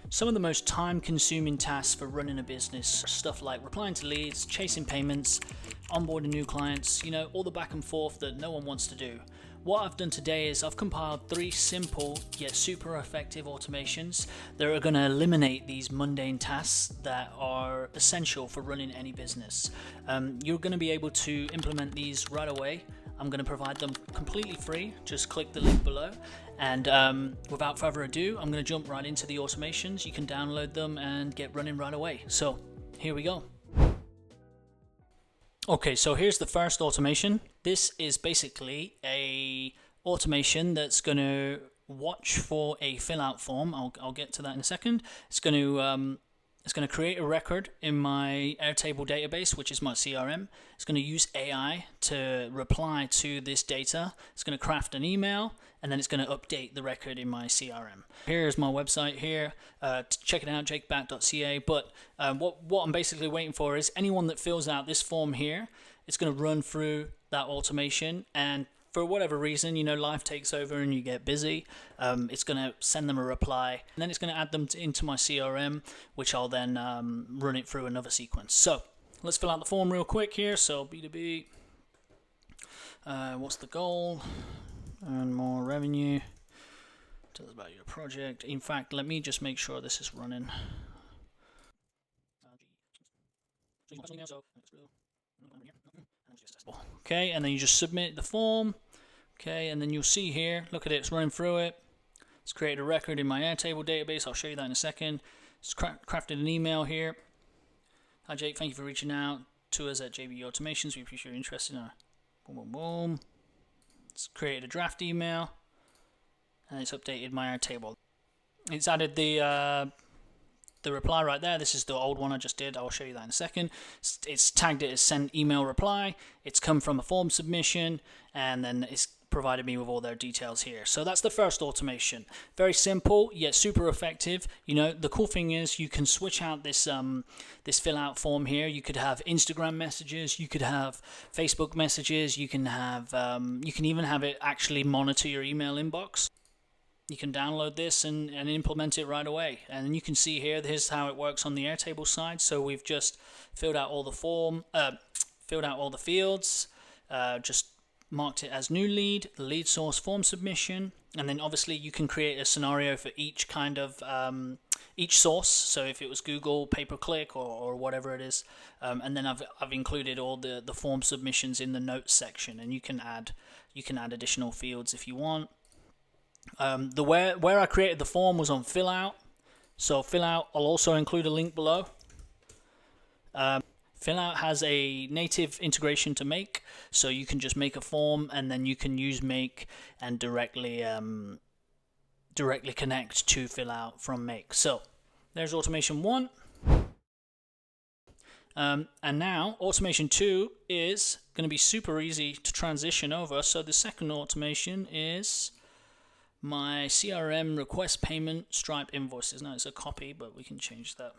Some of the most time-consuming tasks for running a business, stuff like replying to leads, chasing payments, onboarding new clients, all the back and forth that no one wants to do. What I've done today is I've compiled 3 simple yet super effective automations that are going to eliminate these mundane tasks that are essential for running any business. You're going to be able to implement these right away. I'm going to provide them completely free. Just click the link below, and without further ado, I'm going to jump right into the automations. You can download them and get running right away. So here we go. Okay, so here's the first automation. This is basically a automation that's going to watch for a fill out form. I'll get to that in a second. It's going to create a record in my Airtable database, which is my CRM. It's going to use AI to reply to this data. It's going to craft an email, and then it's going to update the record in my CRM. Here's my website here. Check it out, jakeback.ca. But what I'm basically waiting for is anyone that fills out this form here, it's going to run through that automation, and for whatever reason, life takes over and you get busy, it's going to send them a reply, and then it's going to add them into my CRM, which I'll then run it through another sequence. So let's fill out the form real quick here. So B2B, what's the goal? Earn more revenue. Tell us about your project. In fact, let me just make sure this is running. Okay, and then you just submit the form. Okay, and then you'll see here, look at it, it's running through it. It's created a record in my Airtable database. I'll show you that in a second. It's crafted an email here. Hi Jake, thank you for reaching out to us at JB Automations. We appreciate your interest in our boom, boom, boom. It's created a draft email, and it's updated my Airtable. It's added the reply right there. This is the old one I just did. I'll show you that in a second. It's tagged it as send email reply. It's come from a form submission, and then it's provided me with all their details here. So that's the first automation. Very simple yet super effective. The cool thing is you can switch out this this fill out form here. You could have Instagram messages, you could have Facebook messages, you can even have it actually monitor your email inbox. You can download this and implement it right away. And you can see here, here's how it works on the Airtable side. So we've just filled out all the filled out all the fields, just marked it as new lead, the lead source form submission, and then obviously you can create a scenario for each kind of each source. So if it was Google, pay-per-click, or whatever it is, and then I've included all the form submissions in the notes section, and you can add additional fields if you want. Where I created the form was on fill out. So fill out, I'll also include a link below. Fill out has a native integration to Make, so you can just make a form and then you can use Make and directly connect to fill out from Make. So there's automation 1. And now automation 2 is going to be super easy to transition over. So the second automation is my CRM request payment Stripe invoices. Now it's a copy, but we can change that.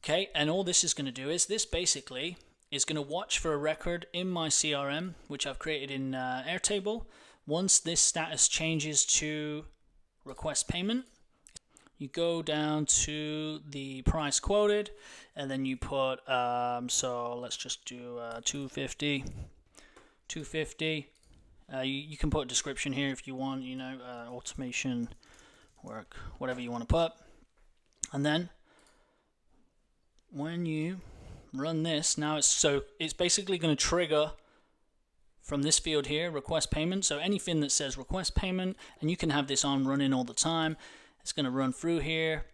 Okay, and all this is going to do is this basically is going to watch for a record in my CRM, which I've created in Airtable. Once this status changes to request payment, you go down to the price quoted, and then you put, so let's just do 250. You can put a description here if you want, automation work, whatever you want to put. And then when you run this, now it's basically going to trigger from this field here, request payment. So anything that says request payment, and you can have this on running all the time, it's going to run through here.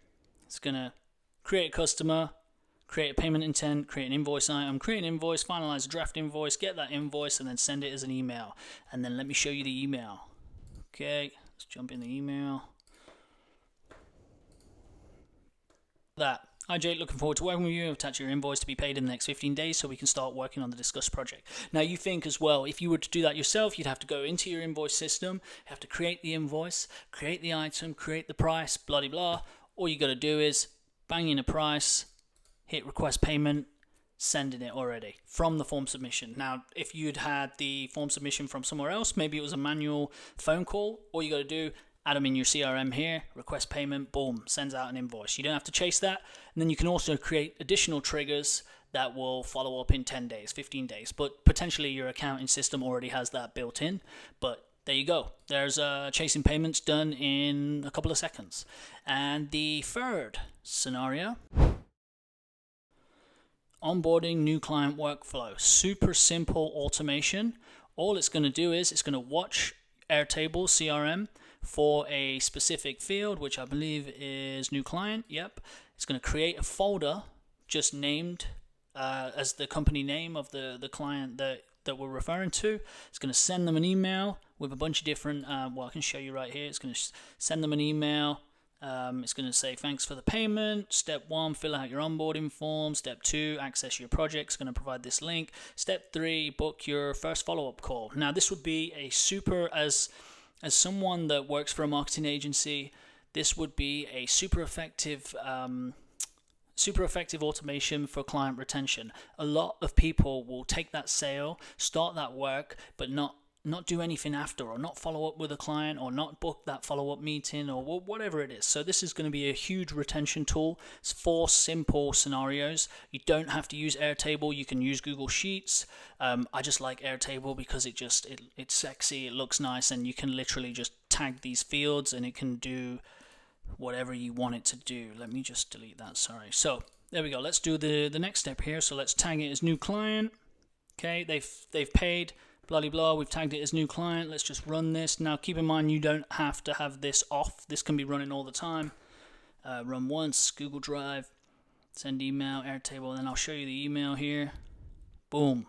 It's going to create a customer, create a payment intent, create an invoice item, create an invoice, finalize a draft invoice, get that invoice, and then send it as an email. And then let me show you the email. Okay, let's jump in the email. Hi Jake, looking forward to working with you. Attach your invoice to be paid in the next 15 days so we can start working on the discussed project. Now you think as well, if you were to do that yourself, you'd have to go into your invoice system, you have to create the invoice, create the item, create the price, blah blah blah. All you got to do is bang in a price, hit request payment, sending it already from the form submission. Now, if you'd had the form submission from somewhere else, maybe it was a manual phone call, all you got to do, add them in your CRM here, request payment, boom, sends out an invoice. You don't have to chase that. And then you can also create additional triggers that will follow up in 10 days, 15 days. But potentially your accounting system already has that built in. But there you go. There's chasing payments done in a couple of seconds. And the third scenario, onboarding new client workflow. Super simple automation. All it's going to do is it's going to watch Airtable CRM for a specific field, which I believe is new client. Yep. It's going to create a folder just named as the company name of the client that we're referring to. It's going to send them an email with a bunch of different, well, I can show you right here. It's going to send them an email. It's going to say, thanks for the payment. Step 1, fill out your onboarding form. Step 2, access your project. It's going to provide this link. Step 3, book your first follow-up call. Now, this would be a super, as someone that works for a marketing agency, this would be a super effective automation for client retention. A lot of people will take that sale, start that work, but not do anything after, or not follow up with a client, or not book that follow-up meeting, or whatever it is. So this is going to be a huge retention tool. It's 4 simple scenarios. You don't have to use Airtable. You can use Google Sheets. I just like Airtable because it's sexy, it looks nice, and you can literally just tag these fields and it can do whatever you want it to do. Let me just delete that, sorry. So there we go. Let's do the next step here. So let's tag it as new client. Okay, they've paid, blah blah blah. We've tagged it as new client. Let's just run this. Now keep in mind, you don't have to have this off. This can be running all the time. Run once, Google Drive, send email, Airtable, and then I'll show you the email here. Boom.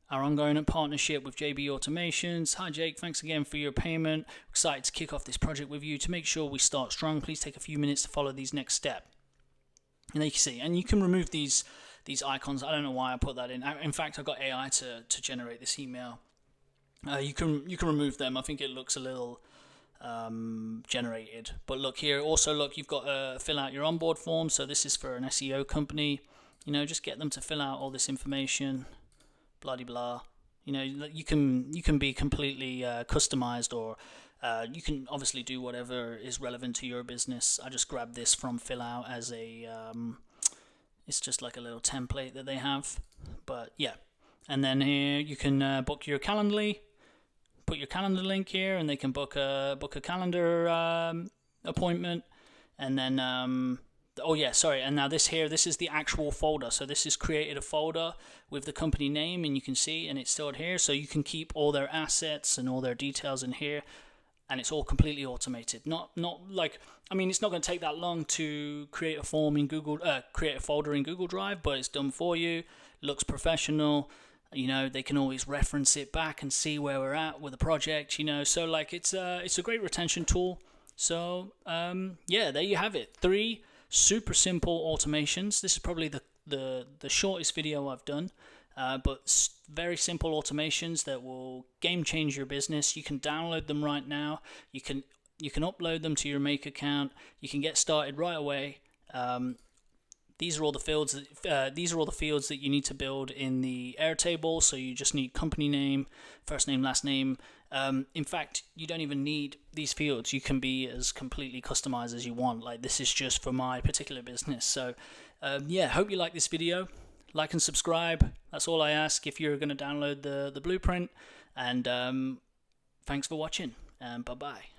Our ongoing partnership with JB Automations. Hi Jake, thanks again for your payment. Excited to kick off this project with you. To make sure we start strong, please take a few minutes to follow these next steps. And there you can see, and you can remove these icons. I don't know why I put that in. In fact, I got AI to generate this email. You can remove them. I think it looks a little generated. But look here. Also, look, you've got to fill out your onboard form. So this is for an SEO company. You know, just get them to fill out all this information. Blah blah. You know, you can be completely customized, or you can obviously do whatever is relevant to your business. I just grabbed this from Fill Out as a it's just like a little template that they have. But yeah, and then here you can book your Calendly. Put your calendar link here, and they can book a calendar appointment, and then oh yeah, sorry, and now this is the actual folder. So this is created a folder with the company name, and you can see, and it's stored here, so you can keep all their assets and all their details in here, and it's all completely automated. Not like, I mean, it's not going to take that long to create a form in create a folder in Google Drive, but it's done for you. Looks professional. You know, they can always reference it back and see where we're at with the project. You know, so like it's a great retention tool. So yeah, there you have it. 3 super simple automations. This is probably the shortest video I've done, but very simple automations that will game change your business. You can download them right now. You can upload them to your Make account. You can get started right away. These are all the fields that you need to build in the Airtable. So you just need company name, first name, last name. In fact, you don't even need these fields. You can be as completely customized as you want. Like, this is just for my particular business. So yeah, hope you like this video. Like and subscribe. That's all I ask if you're going to download the blueprint. And thanks for watching, and bye bye.